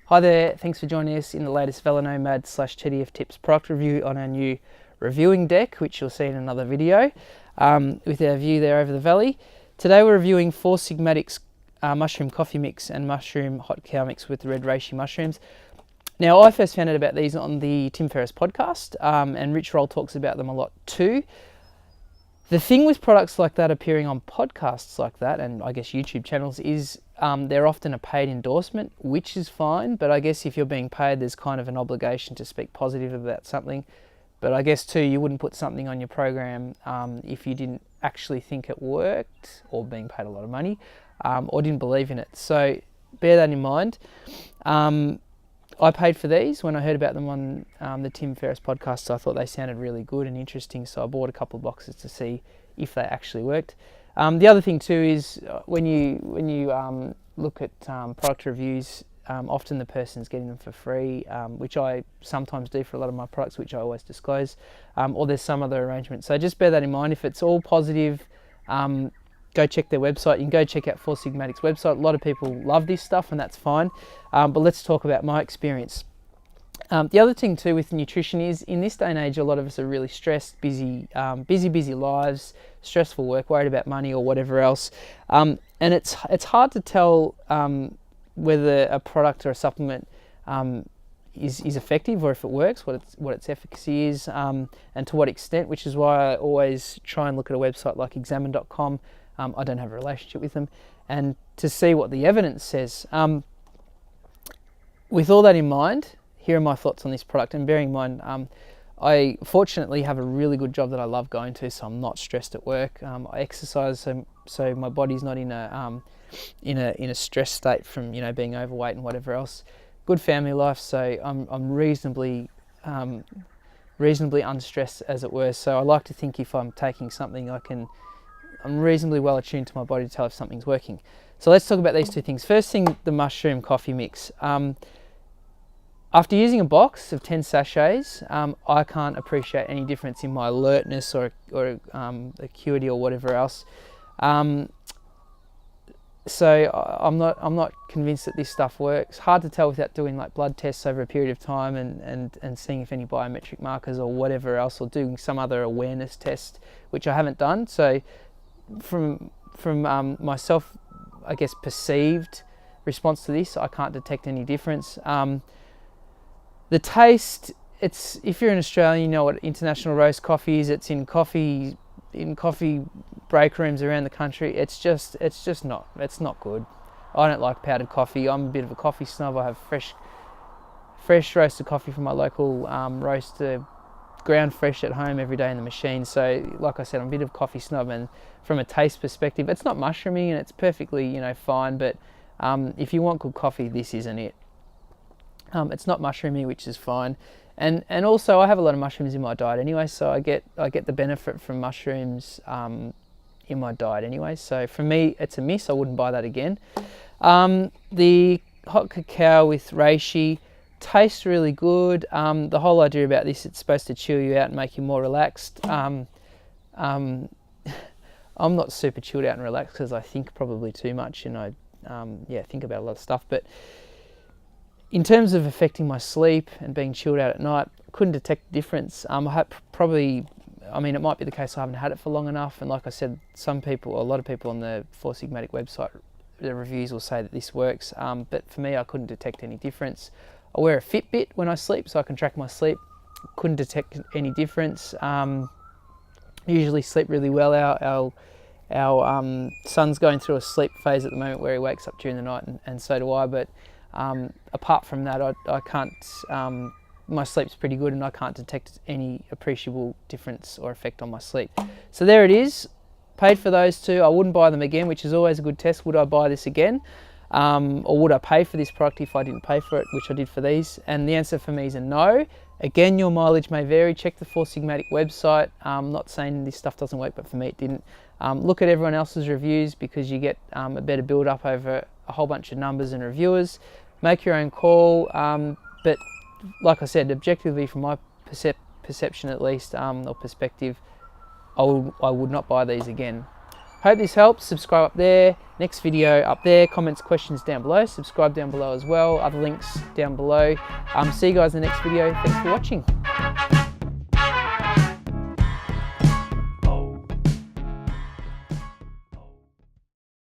Hi there, thanks for joining us in the latest VeloNomad's / tdftips product review on our new reviewing deck, which you'll see in another video with our view there over the valley. Today we're reviewing 4 Sigmatic's mushroom coffee mix and mushroom hot cacao mix with red reishi mushrooms. Now, I first found out about these on the Ferriss podcast, and Rich Roll talks about them a lot too. The thing with products like that appearing on podcasts like that, and I guess YouTube channels, is they're often a paid endorsement, which is fine, but I guess if you're being paid, there's kind of an obligation to speak positive about something. But I guess too, you wouldn't put something on your program if you didn't actually think it worked, or being paid a lot of money, or didn't believe in it. So bear that in mind. I paid for these when I heard about them on the Ferriss podcast, so I thought they sounded really good and interesting, so I bought a couple of boxes to see if they actually worked. The other thing too is when you look at product reviews, often the person's getting them for free, which I sometimes do for a lot of my products, which I always disclose, or there's some other arrangement. So just bear that in mind. If it's all positive, go check their website. You can go check out 4 Sigmatic's website. A lot of people love this stuff, and that's fine. But let's talk about my experience. The other thing too with nutrition is, in this day and age, a lot of us are really stressed, busy lives, stressful work, worried about money or whatever else. And it's hard to tell whether a product or a supplement is effective, or if it works, what its efficacy is, and to what extent, which is why I always try and look at a website like examine.com. I don't have a relationship with them, and to see what the evidence says. With all that in mind, here are my thoughts on this product, and bearing in mind, I fortunately have a really good job that I love going to, so I'm not stressed at work. I exercise, so my body's not in a stress state from being overweight and whatever else. Good family life, so I'm reasonably unstressed, as it were. So I like to think if I'm taking something, I'm reasonably well attuned to my body to tell if something's working. So let's talk about these two things. First thing, the mushroom coffee mix. After using a box of 10 sachets, I can't appreciate any difference in my alertness or acuity or whatever else. So I'm not convinced that this stuff works. Hard to tell without doing like blood tests over a period of time and seeing if any biometric markers or whatever else, or doing some other awareness test, which I haven't done. So from myself, I guess, perceived response to this, I can't detect any difference. The taste, if you're in Australia, you know what international roast coffee is. It's in coffee break rooms around the country. It's not good. I don't like powdered coffee. I'm a bit of a coffee snob. I have fresh roasted coffee from my local roaster, ground fresh at home every day in the machine. So like I said, I'm a bit of a coffee snob, and from a taste perspective, it's not mushroomy and it's perfectly fine, but if you want good coffee, this isn't it. It's not mushroomy, which is fine, and also I have a lot of mushrooms in my diet anyway, so I get the benefit from mushrooms in my diet anyway. So for me, it's a miss. I wouldn't buy that again. The hot cacao with reishi tastes really good. The whole idea about this, it's supposed to chill you out and make you more relaxed. I'm not super chilled out and relaxed because I think probably too much, and I think about a lot of stuff. But in terms of affecting my sleep and being chilled out at night, couldn't detect the difference. It might be the case I haven't had it for long enough, and like I said, a lot of people on the 4 Sigmatic website, the reviews will say that this works, but for me, I couldn't detect any difference. I wear a Fitbit when I sleep, so I can track my sleep. Couldn't detect any difference. Usually sleep really well. Our son's going through a sleep phase at the moment where he wakes up during the night, and so do I, but apart from that, I can't, my sleep's pretty good, and I can't detect any appreciable difference or effect on my sleep. So there it is. Paid for those two. I wouldn't buy them again, which is always a good test. Would I buy this again? Or would I pay for this product if I didn't pay for it, which I did for these? And the answer for me is a no. Again, your mileage may vary. Check the 4 Sigmatic website. I'm not saying this stuff doesn't work, but for me it didn't. Look at everyone else's reviews, because you get a better build up over a whole bunch of numbers and reviewers. Make your own call, but like I said, objectively, from my perception at least, or perspective, I would not buy these again. Hope this helps. Subscribe up there. Next video up there. Comments, questions down below. Subscribe down below as well. Other links down below. See you guys in the next video. Thanks for watching.